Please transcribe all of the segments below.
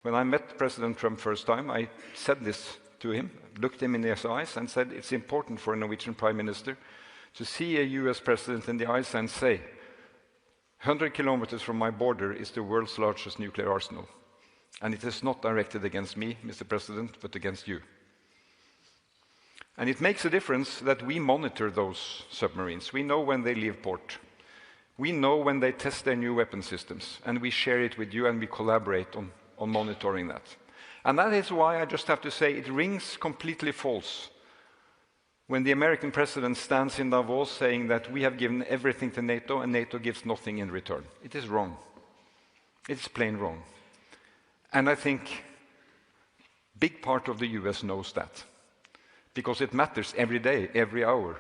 When I met President Trump first time, I said this to him, looked him in his eyes and said, it's important for a Norwegian Prime Minister to see a US President in the eyes and say, 100 kilometers from my border is the world's largest nuclear arsenal. And it is not directed against me, Mr. President, but against you. And it makes a difference that we monitor those submarines. We know when they leave port. We know when they test their new weapon systems. And we share it with you and we collaborate on monitoring that. And that is why I just have to say it rings completely false when the American president stands in Davos saying that we have given everything to NATO and NATO gives nothing in return. It is wrong. It's plain wrong. And I think a big part of the US knows that, because it matters every day, every hour.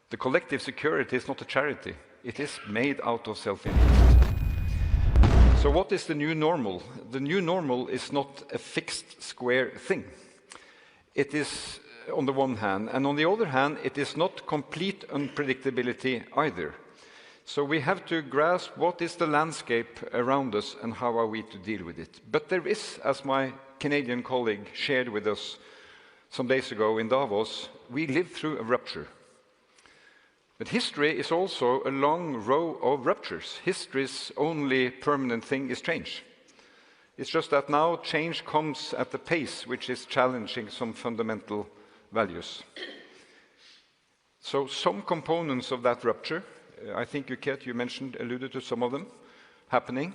The collective security is not a charity. It is made out of self-interest. So what is the new normal? The new normal is not a fixed square thing. It is on the one hand, and on the other hand, it is not complete unpredictability either. So we have to grasp what is the landscape around us and how are we to deal with it. But there is, as my Canadian colleague shared with us some days ago in Davos, we lived through a rupture. But history is also a long row of ruptures. History's only permanent thing is change. It's just that now change comes at a pace which is challenging some fundamental values. So some components of that rupture, I think you alluded to some of them happening.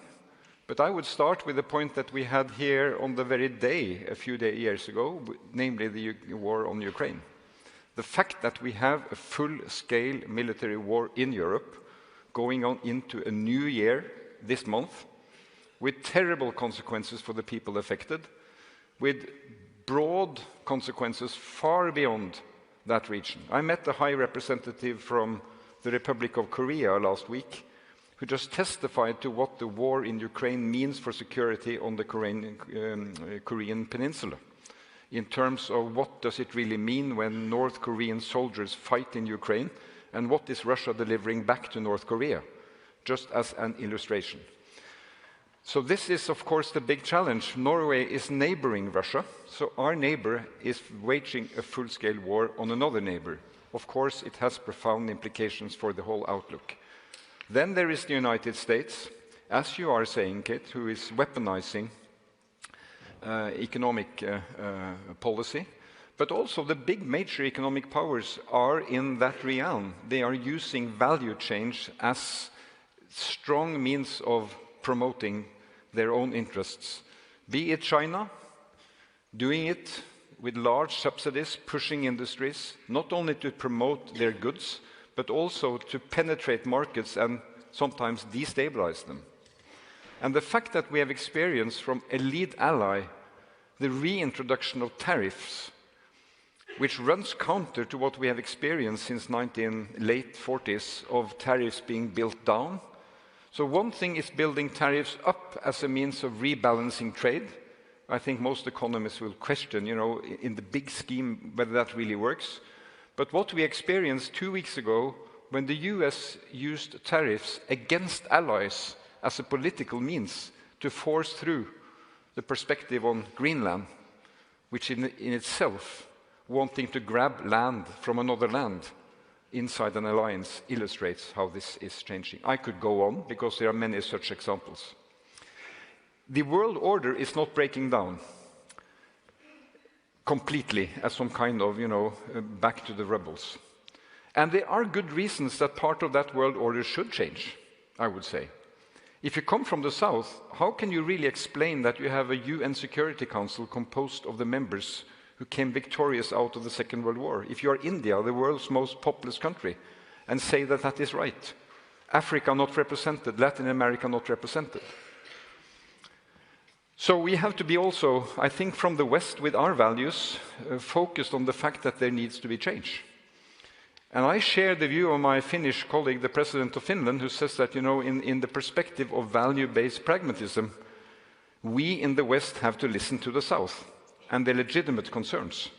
But I would start with the point that we had here on the very day, a few years ago, namely the war on Ukraine. The fact that we have a full-scale military war in Europe going on into a new year this month, with terrible consequences for the people affected, with broad consequences far beyond that region. I met the High Representative from the Republic of Korea last week, who just testified to what the war in Ukraine means for security on the Korean Peninsula, in terms of what does it really mean when North Korean soldiers fight in Ukraine, and what is Russia delivering back to North Korea, just as an illustration. So this is, of course, the big challenge. Norway is neighboring Russia, so our neighbor is waging a full-scale war on another neighbor. Of course, it has profound implications for the whole outlook. Then there is the United States, as you are saying, Kate, who is weaponizing economic policy. But also the big major economic powers are in that realm. They are using value change as strong means of promoting their own interests. Be it China, doing it with large subsidies, pushing industries, not only to promote their goods, but also to penetrate markets and sometimes destabilize them. And the fact that we have experienced from a lead ally the reintroduction of tariffs, which runs counter to what we have experienced since late 40s of tariffs being built down. So one thing is building tariffs up as a means of rebalancing trade. I think most economists will question, in the big scheme, whether that really works. But what we experienced 2 weeks ago, when the US used tariffs against allies as a political means to force through the perspective on Greenland, which in itself, wanting to grab land from another land inside an alliance, illustrates how this is changing. I could go on, because there are many such examples. The world order is not breaking down completely as some kind of, back to the rebels. And there are good reasons that part of that world order should change, I would say. If you come from the south, how can you really explain that you have a UN Security Council composed of the members who came victorious out of the Second World War? If you are India, the world's most populous country, and say that that is right. Africa not represented, Latin America not represented. So we have to be also, I think, from the West with our values, focused on the fact that there needs to be change. And I share the view of my Finnish colleague, the President of Finland, who says that, in the perspective of value-based pragmatism, we in the West have to listen to the South and their legitimate concerns,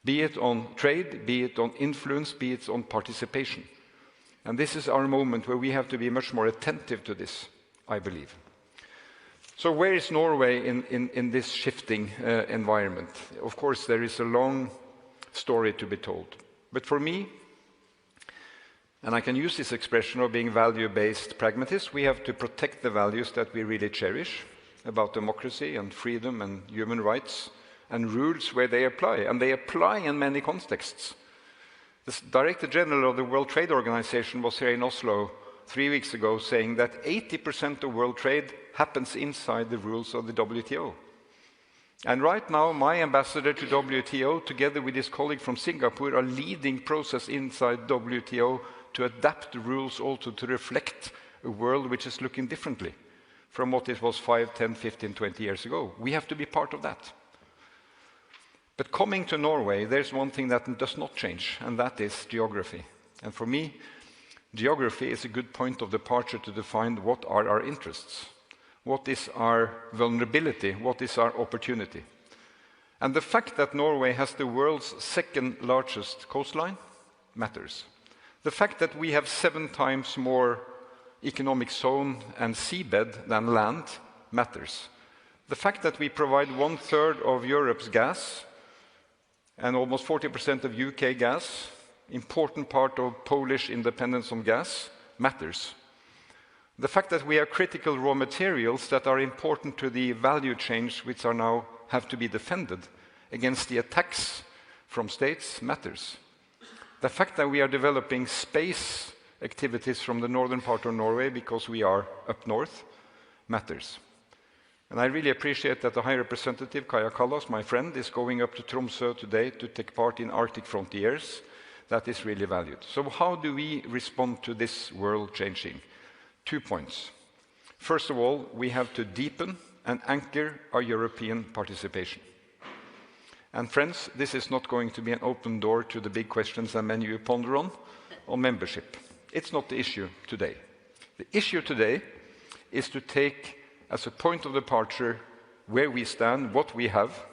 be it on trade, be it on influence, be it on participation. And this is our moment where we have to be much more attentive to this, I believe. So where is Norway in this shifting environment? Of course, there is a long story to be told. But for me, and I can use this expression of being value-based pragmatists, we have to protect the values that we really cherish about democracy and freedom and human rights and rules where they apply. And they apply in many contexts. The Director General of the World Trade Organization was here in Oslo 3 weeks ago saying that 80% of world trade happens inside the rules of the WTO. And right now, my ambassador to WTO, together with his colleague from Singapore, are leading process inside WTO to adapt the rules also to reflect a world which is looking differently from what it was 5, 10, 15, 20 years ago. We have to be part of that. But coming to Norway, there's one thing that does not change, and that is geography. And for me, geography is a good point of departure to define what are our interests. What is our vulnerability? What is our opportunity? And the fact that Norway has the world's second largest coastline matters. The fact that we have 7 times more economic zone and seabed than land matters. The fact that we provide 1/3 of Europe's gas and almost 40% of UK gas, important part of Polish independence on gas, matters. The fact that we have critical raw materials that are important to the value chains which are now have to be defended against the attacks from states matters. The fact that we are developing space activities from the northern part of Norway because we are up north matters. And I really appreciate that the High Representative Kaja Kallas, my friend, is going up to Tromsø today to take part in Arctic Frontiers. That is really valued. So how do we respond to this world changing? 2 points. First of all, we have to deepen and anchor our European participation. And friends, this is not going to be an open door to the big questions that many of you ponder on membership. It's not the issue today. The issue today is to take as a point of departure where we stand, what we have,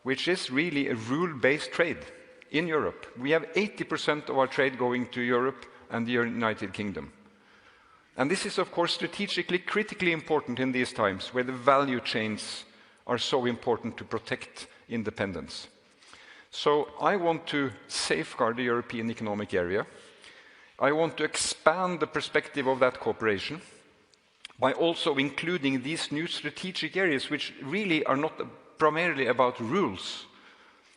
which is really a rule-based trade in Europe. We have 80% of our trade going to Europe and the United Kingdom. And this is, of course, strategically critically important in these times where the value chains are so important to protect independence. So I want to safeguard the European Economic Area. I want to expand the perspective of that cooperation by also including these new strategic areas, which really are not primarily about rules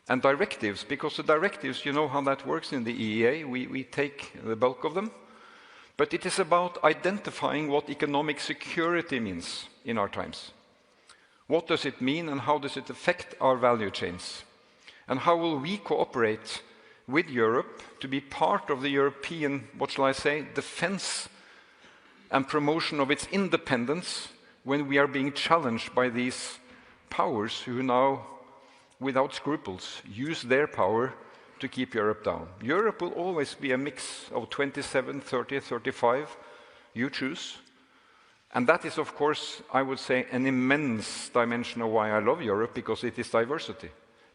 and directives, because the directives, you know how that works in the EEA, we take the bulk of them. But it is about identifying what economic security means in our times. What does it mean and how does it affect our value chains? And how will we cooperate with Europe to be part of the European, what shall I say, defense and promotion of its independence when we are being challenged by these powers who now, without scruples, use their power to keep Europe down. Europe will always be a mix of 27, 30, 35, you choose. And that is, of course, I would say, an immense dimension of why I love Europe, because it is diversity.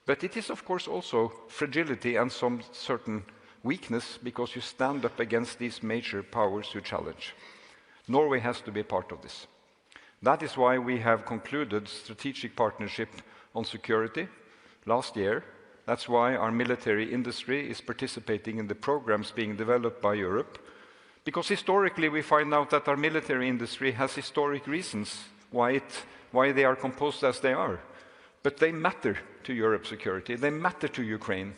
But it is, of course, also fragility and some certain weakness, because you stand up against these major powers who challenge. Norway has to be part of this. That is why we have concluded strategic partnership on security last year. That's why our military industry is participating in the programs being developed by Europe. Because historically we find out that our military industry has historic reasons why they are composed as they are. But they matter to Europe's security. They matter to Ukraine.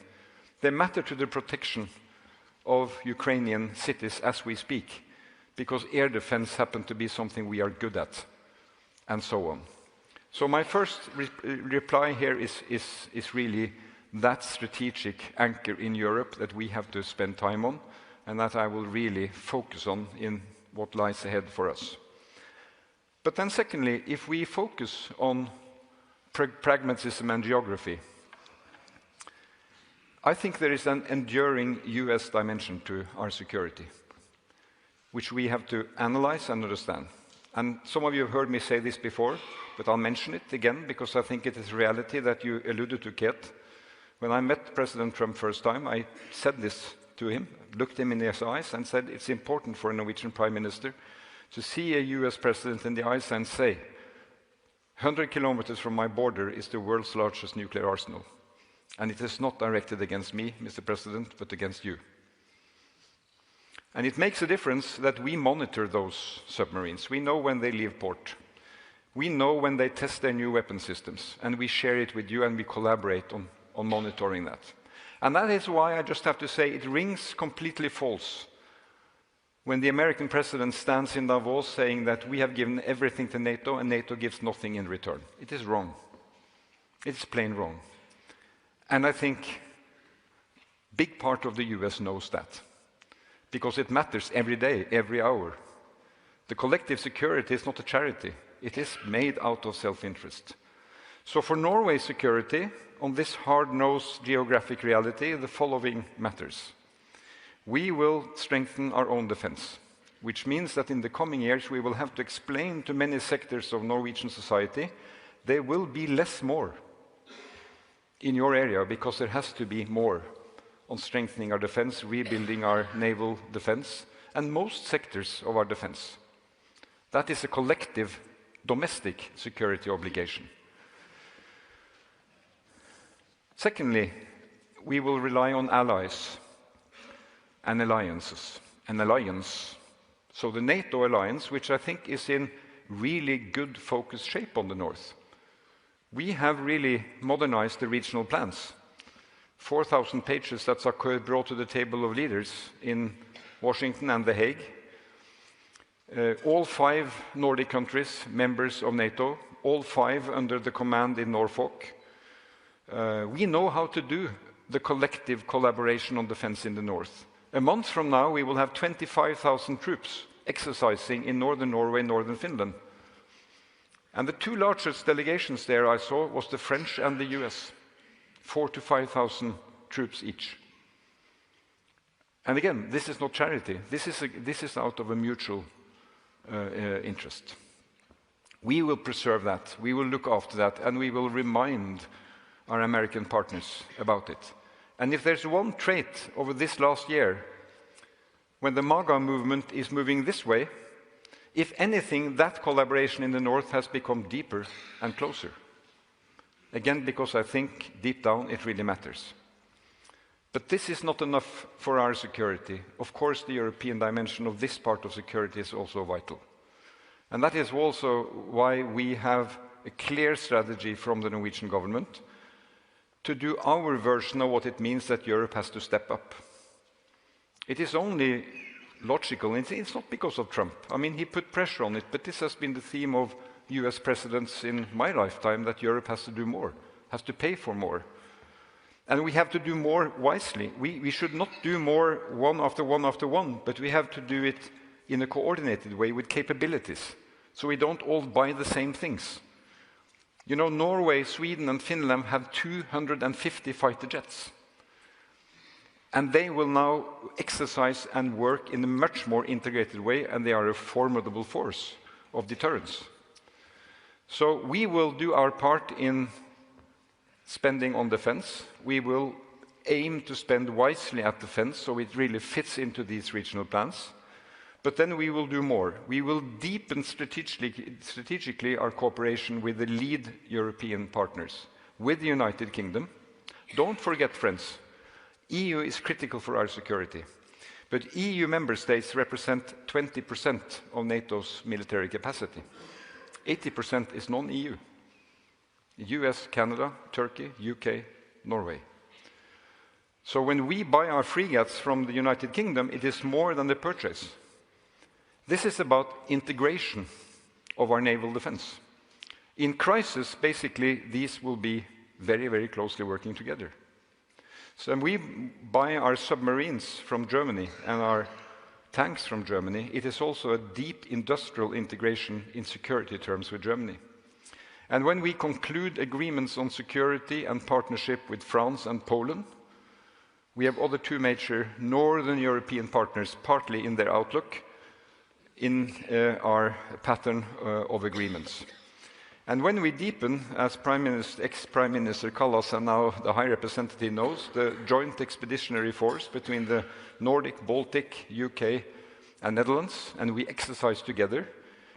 They matter to the protection of Ukrainian cities as we speak. Because air defense happens to be something we are good at, and so on. So my first reply here is really that strategic anchor in Europe that we have to spend time on, and that I will really focus on in what lies ahead for us. But then secondly, if we focus on pragmatism and geography, I think there is an enduring US dimension to our security, which we have to analyze and understand. And some of you have heard me say this before, but I'll mention it again because I think it is reality that you alluded to, Ket. When I met President Trump first time, I said this to him, looked him in his eyes and said, it's important for a Norwegian Prime Minister to see a US President in the eyes and say, 100 kilometers from my border is the world's largest nuclear arsenal. And it is not directed against me, Mr. President, but against you. And it makes a difference that we monitor those submarines. We know when they leave port. We know when they test their new weapon systems. And we share it with you and we collaborate on monitoring that. And that is why I just have to say it rings completely false when the American president stands in Davos saying that we have given everything to NATO and NATO gives nothing in return. It is wrong. It's plain wrong. And I think a big part of the US knows that, because it matters every day, every hour. The collective security is not a charity. It is made out of self-interest. So for Norway's security, on this hard-nosed geographic reality, the following matters. We will strengthen our own defense, which means that in the coming years we will have to explain to many sectors of Norwegian society there will be less more in your area because there has to be more on strengthening our defense, rebuilding our naval defense, and most sectors of our defense. That is a collective domestic security obligation. Secondly, we will rely on allies and alliances. An alliance, so the NATO alliance, which I think is in really good focused shape on the north. We have really modernized the regional plans. 4,000 pages that are brought to the table of leaders in Washington and The Hague. All 5 Nordic countries, members of NATO, all 5 under the command in Norfolk. We know how to do the collective collaboration on defense in the north. A month from now, we will have 25,000 troops exercising in northern Norway, northern Finland. And the 2 largest delegations there I saw was the French and the US. 4,000 to 5,000 troops each. And again, this is not charity. This is out of a mutual interest. We will preserve that. We will look after that. And we will remind our American partners about it. And if there's one trait over this last year, when the MAGA movement is moving this way, if anything, that collaboration in the north has become deeper and closer. Again, because I think deep down it really matters. But this is not enough for our security. Of course, the European dimension of this part of security is also vital. And that is also why we have a clear strategy from the Norwegian government to do our version of what it means that Europe has to step up. It is only logical. It's not because of Trump. I mean, he put pressure on it, but this has been the theme of US presidents in my lifetime, that Europe has to do more, has to pay for more. And we have to do more wisely. We should not do more one after one after one, but we have to do it in a coordinated way with capabilities, so we don't all buy the same things. You know, Norway, Sweden, and Finland have 250 fighter jets. And they will now exercise and work in a much more integrated way, and they are a formidable force of deterrence. So we will do our part in spending on defense. We will aim to spend wisely at defense, so it really fits into these regional plans. But then we will do more. We will deepen strategically our cooperation with the lead European partners, with the United Kingdom. Don't forget, friends, EU is critical for our security. But EU member states represent 20% of NATO's military capacity. 80% is non-EU. US, Canada, Turkey, UK, Norway. So when we buy our frigates from the United Kingdom, it is more than the purchase. This is about integration of our naval defense. In crisis, basically, these will be very, very closely working together. So when we buy our submarines from Germany and our tanks from Germany, it is also a deep industrial integration in security terms with Germany. And when we conclude agreements on security and partnership with France and Poland, we have other 2 major northern European partners, partly in their outlook, in our pattern of agreements. And when we deepen, as ex-Prime Minister Kallas and now the High Representative knows, the joint expeditionary force between the Nordic, Baltic, UK and Netherlands, and we exercise together,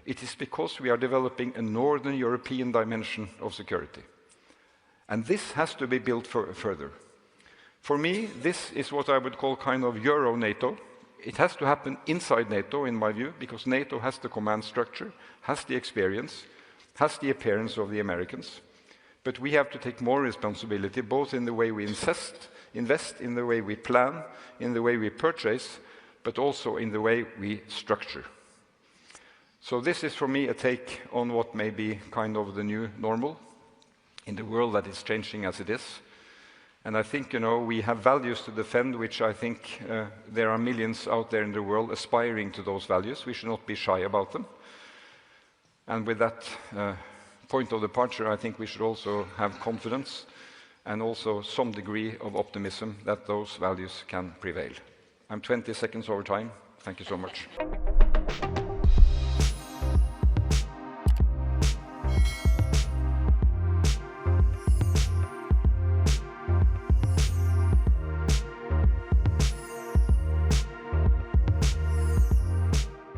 It is because we are developing a Northern European dimension of security. And this has to be built further. For me, this is what I would call kind of Euro-NATO. It has to happen inside NATO, in my view, because NATO has the command structure, has the experience, has the appearance of the Americans. But we have to take more responsibility, both in the way we invest, in the way we plan, in the way we purchase, but also in the way we structure. So this is, for me, a take on what may be kind of the new normal in the world that is changing as it is. And I think, we have values to defend, which I think there are millions out there in the world aspiring to those values. We should not be shy about them. And with that point of departure, I think we should also have confidence and also some degree of optimism that those values can prevail. I'm 20 seconds over time. Thank you so much.